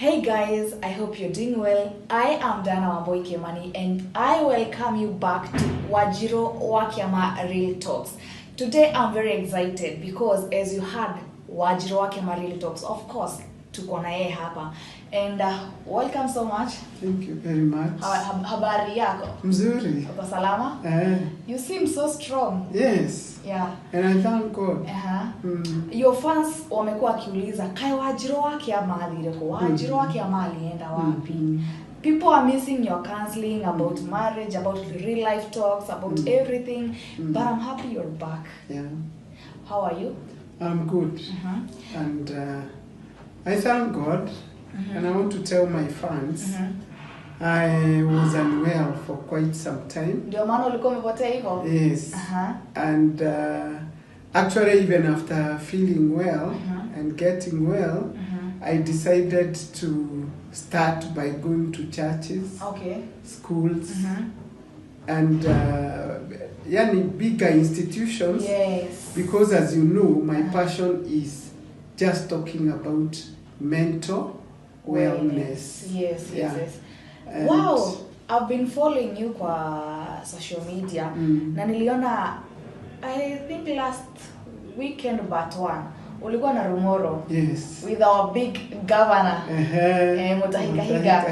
Hey guys, I hope you're doing well. I am Dana Wamboi Kimani and I welcome you back to Wajiro Wakiama Real Talks. Today I'm very excited because as you heard Wajiro Wakiama Real Talks, of course, tuko na yeye hapa. And welcome so much. Thank you very much. Habari yako? Mzuri. Uko salama? You seem so strong. Yes. Yeah. And I thank God. Your fans wamekuwa wakiuliza kai Wajiro Wakiama alireko, Wajiro Wakiama alienda wapi? People are missing your counseling about marriage, about real life talks, about everything. But I'm happy you're back. Yeah. How are you? I'm good. And I thank God. And I want to tell my fans, I was unwell for quite some time. Ndio maana ulikuwa umepotea hivyo? Yes. And actually even after feeling well and getting well, I decided to start by going to churches, schools, and bigger institutions. Yes. Because as you know, my passion is just talking about mental wellness. Yes. And wow, I've been following you kwa social media. Na niliona, I think last weekend but one, ulikuwa na Rumoro. Yes. With our big governor, Mutahiga.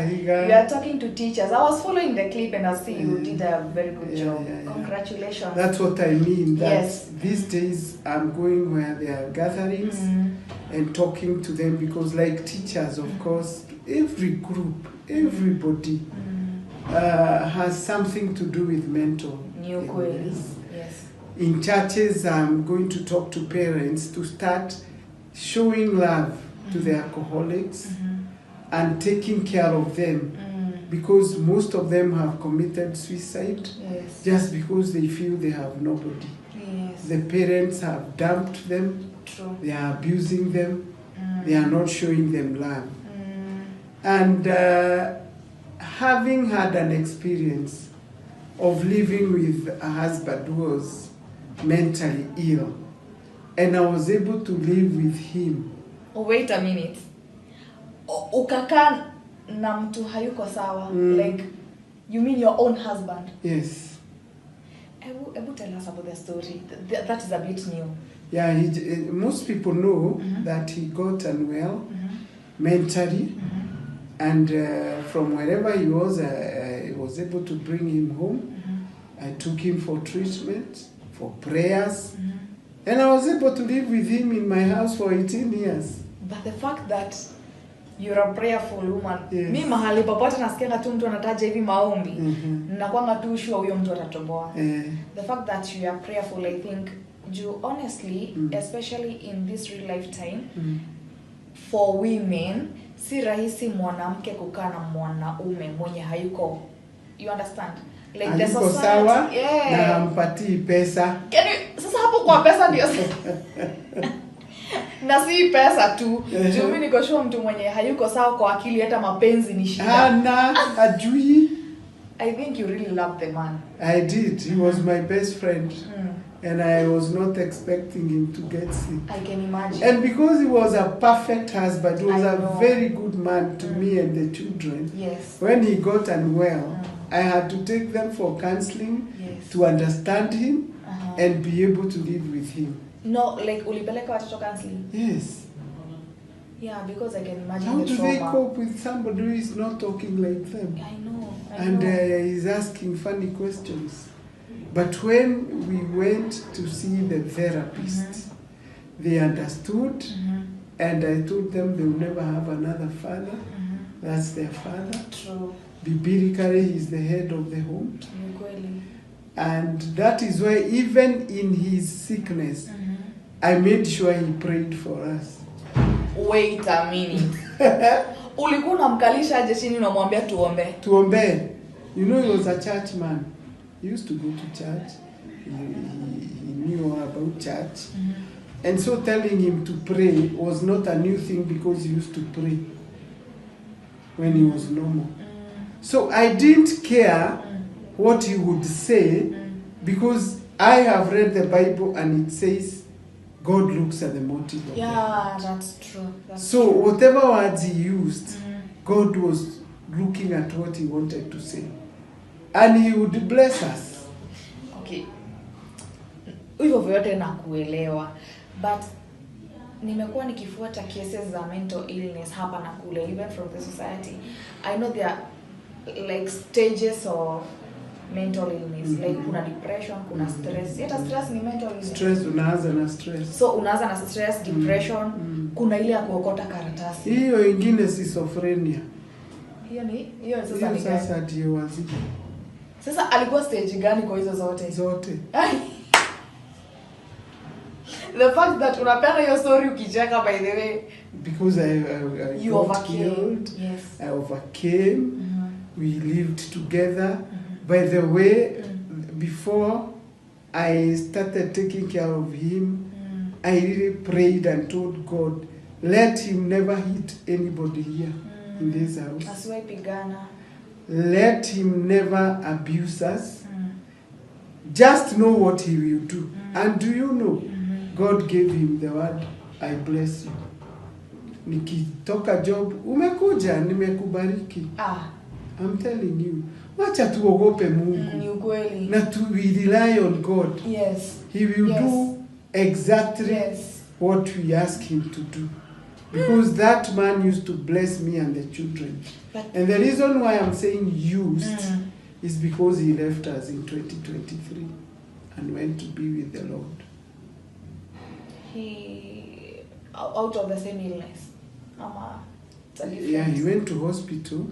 You are talking to teachers. I was following the clip and I see you did a very good job. Congratulations. That's what I mean. Yes. These days I'm going where there are gatherings and talking to them because like teachers, of course, every group, everybody has something to do with mental illness. Yes. In churches, I'm going to talk to parents to start showing love to the alcoholics and taking care of them because most of them have committed suicide just because they feel they have nobody. Yes. The parents have dumped them. True. They are abusing them. They are not showing them love. And having had an experience of living with a husband who was mentally ill, and I was able to live with him. Oh, wait a minute. Ukakaa na mtu hayuko sawa. Like, you mean your own husband? Yes. Ebu tell us about the story. That is a bit new. Yeah, most people know that he got unwell mentally, and from wherever he was, I was able to bring him home. I took him for treatment, for prayers, and I was able to live with him in my house for 18 years. But the fact that you're a prayerful woman, Yes. mahali popote nasikia tu mtu anataja hivi maombi, nakwanga tu sure huyo mtu atatoboa. The fact that you are prayerful, I think, honestly, especially in this real lifetime, for women, si rahisi mwanamke kukaa na mwanaume mwenye hayuko. You understand? Like the society, sawa, na hampatii pesa. Sasa hapo kwa pesa ndio. Na si pesa tu. Mimi niko sure mtu mwenye hayuko sawa kwa akili hata mapenzi ni shida. Ajui. I think you really love the man. I did. He was my best friend. And I was not expecting him to get sick. I can imagine. And because he was a perfect husband, he was a very good man to me and the children. Yes. When he got unwell, I had to take them for counseling to understand him and be able to live with him. No, like ulipeleka watoto counseling? Yes. Yeah, because I can imagine How the do trauma. they cope with somebody who is not talking like them? I know. And he's asking funny questions. But when we went to see the therapist, they understood, and I told them they will never have another father. That's their father. True. Biblically, he's the head of the home. Kweli. And that is why even in his sickness, I made sure he prayed for us. Wait a minute. Ulikuwa unamkalisha aje chini unamwambia tuombe? Tuombe. You know, he was a church man. He used to go to church. He knew all about church. And so telling him to pray was not a new thing because he used to pray when he was normal. So I didn't care what he would say because I have read the Bible and it says God looks at the motive of the heart. Yeah, that's true. So whatever words he used, God was looking at what he wanted to say. And he would bless us. Okay. Hivyo vyote nakuelewa. But nimekuwa nikifuata cases za mental illness hapa na kule, even from the society. I know there are like stages of mental illness. Like kuna depression, kuna stress. Yeta stress ni mental illness. Stress, unaanza na stress. So unaanza na stress, depression, kuna ile ya kuokota karatasi. Hiyo ingine schizophrenia. Hiyo sasa ndio wazi. Sasa alikuwa stage gani kwa hizo zote? Zote. The fact that unapenda hiyo story ukicheka, by the way, because I you overcame. Yes. I overcame. We lived together. By the way, before I started taking care of him, I really prayed and told God, let him never hit anybody here in this house. Asiwahi pigana. Let him never abuse us. Just know what he will do. And do you know, God gave him the word, I bless you. Nikitoka job, umekuja, nimekubariki. I'm telling you. Wacha tuogope Mungu. Ni ukweli. Na we rely on God. Yes. He will do exactly what we ask him to do. Because that man used to bless me and the children. And the reason why I'm saying used is because he left us in 2023 and went to be with the Lord. He out of the same illness. Yeah, he went to hospital.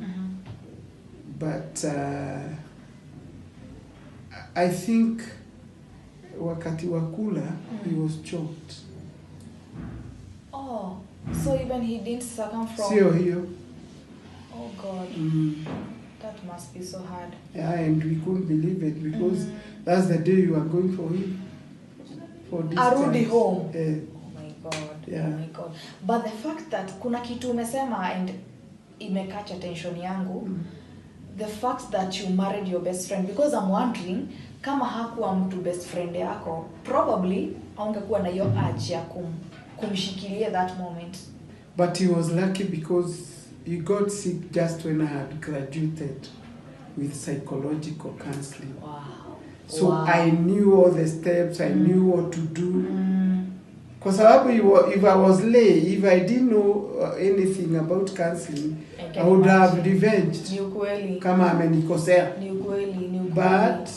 But I think wakati wakula he was choked. Oh, so even he didn't succumb from. Sio hiyo. Oh God. That must be so hard. Yeah, and we couldn't believe it because that's the day you are going for him. For this Arudi home. Oh my God. Yeah. Oh my God. But the fact that kuna kitu umesema and imekatch attention yangu. The fact that you married your best friend, because I'm wondering kama hakuwa mtu best friend yako, probably haungekuwa na hiyo urge ya kumshikilia that moment. But he was lucky because he got sick just when I had graduated with psychological counseling. Wow. So I knew all the steps, I knew what to do. Kwa sababu if I was lay, if I didn't know anything about counseling, I would have revenged. Ni ukweli. Kama amenikosea. Ni ukweli. But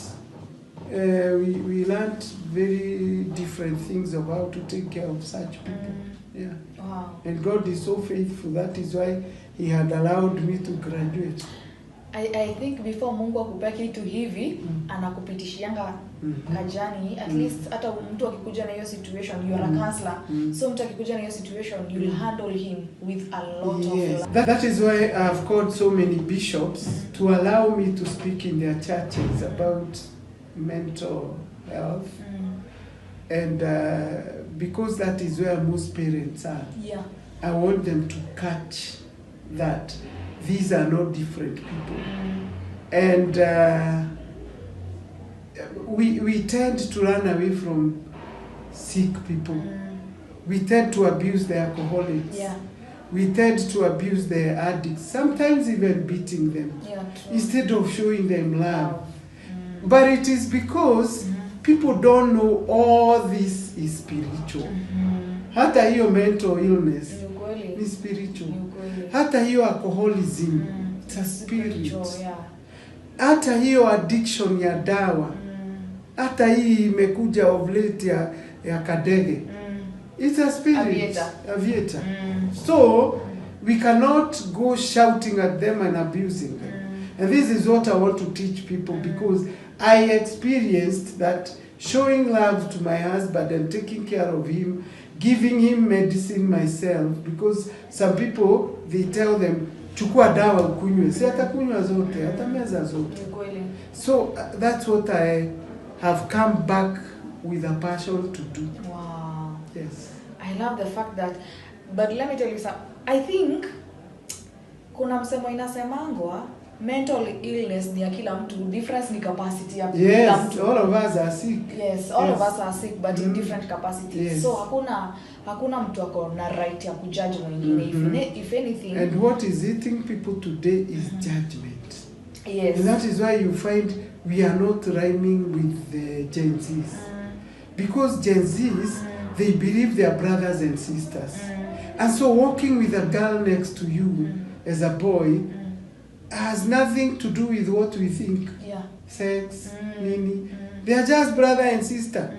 we learned very different things of how to take care of such people. Yeah. Wow. And God is so faithful. That is why he had allowed me to graduate. I think before Mungu akupea kitu hivi, anakupitishianga kajani, at least hata mtu akikuja na hiyo situation, you are a counselor. So mtu akikuja na hiyo situation, you'll handle him with a lot of love. That is why I've called so many bishops to allow me to speak in their churches about mental health. And because that is where most parents are. Yeah. I want them to catch that these are not different people. And we tend to run away from sick people. We tend to abuse the alcoholics. Yeah. We tend to abuse the addicts, sometimes even beating them, instead of showing them love. But it is because people don't know all this is spiritual. Hata hiyo mental illness ni spiritual. Hata hiyo alcoholism, it's a spirit. Hata hiyo addiction ya dawa. Hata hii imekuja of late ya kadege. It's a spirit. Aviator. So we cannot go shouting at them and abusing them. And this is what I want to teach people, because I experienced that showing love to my husband and taking care of him, giving him medicine myself, because some people, they tell them, chukua dawa ukunywe. Si atakunywa zote, atameza zote. So that's what I have come back with a passion to do. Wow. Yes. I love the fact that, but let me tell you something. I think kuna msemo inasemangwa, mental illness ni ya kila mtu, difference ni capacity ya kila mtu. Yes, all of us are sick. Yes, all of us are sick, but in different capacities. Yes. So hakuna mtu ako na right ya kujudge mwingine. If anything, and what is eating people today is judgment. Yes. And that is why you find we are not rhyming with the Gen Zs. Because Gen Zs, they believe they are brothers and sisters. And so walking with a girl next to you as a boy has nothing to do with what we think. Yeah. Sex, nini. They are just brother and sister.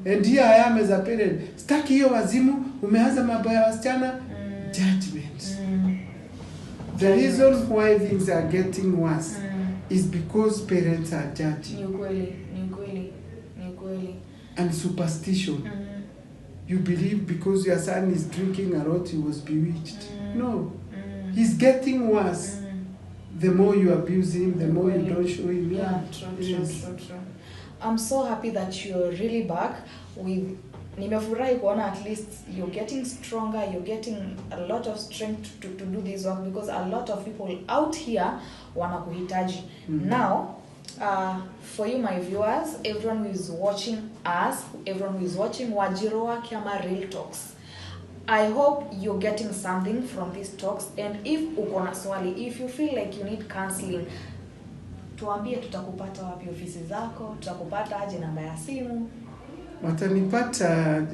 And here I am as a parent. Staki hiyo wazimu, umeanza mambo ya wasichana. Judgment. The reason why things are getting worse is because parents are judging. Ni kweli. And superstition. You believe because your son is drinking a lot, he was bewitched. No. He's getting worse. The more you abuse him, the more you don't show him. Yeah, true. I'm so happy that you're really back with. Nimefurahi kuona at least you're getting stronger, you're getting a lot of strength to do this work, because a lot of people out here wanakuhitaji. Now, for you, my viewers, everyone who is watching us, everyone who is watching Wajiroa Kiama Real Talks, I hope you're getting something from these talks. And if uko na swali, if you feel like you need counseling, tuambie tutakupata wapi ofisi zako, tutakupata aje namba ya simu. Watanipata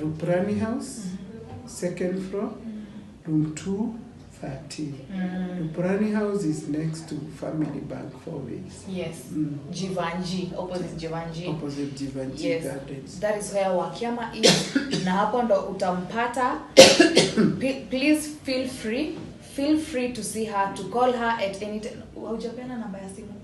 Ruprani House, second floor, room 213. Ruprani House is next to Family Bank 4 ways. Yes. Jivanji, opposite Jivanji. Opposite Jivanji. Yes. Gardens. That is where Wakiama is. Na hapo ndo utampata. Please feel free to see her, to call her at any time. Hujapena namba ya simu?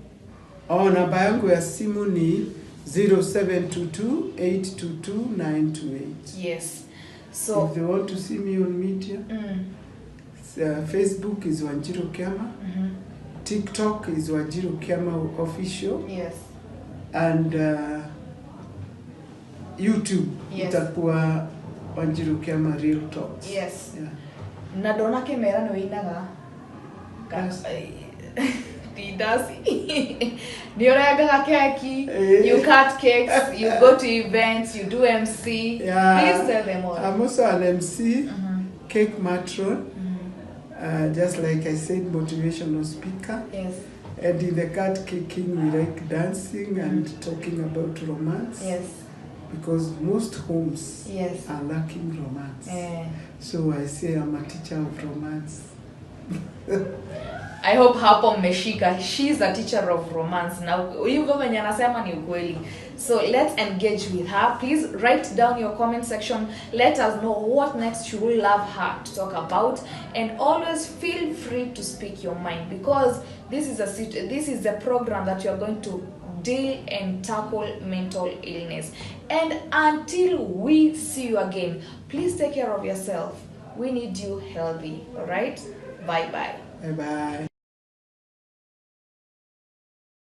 Namba yangu ya simu ni 0722-822-928. Yes. So if they want to see me on media, Facebook is Wanjiru Kiama. TikTok is Wanjiru Kiama Official. Yes. And YouTube, itakuwa Wanjiru Kiama Real Talks. Yes. Yeah. Nadona kamera no inaga. Didasi. Nioraga keki. You cut cakes, you go to events, you do MC. Yeah. Please tell them all. I'm also an MC, cake matron. Just like I said, motivational speaker. Yes. And in the card caking, we like dancing and talking about romance. Yes. Because most homes are lacking romance. So I say I'm a teacher of romance. I hope hapo mmeshika. She's a teacher of romance. Now, hivyo venye anasema ni ukweli. So let's engage with her. Please write down your comment section. Let us know what next you will love her to talk about, and always feel free to speak your mind, because this is a program that you are going to deal and tackle mental illness. And until we see you again, please take care of yourself. We need you healthy. All right? Bye bye. Bye bye.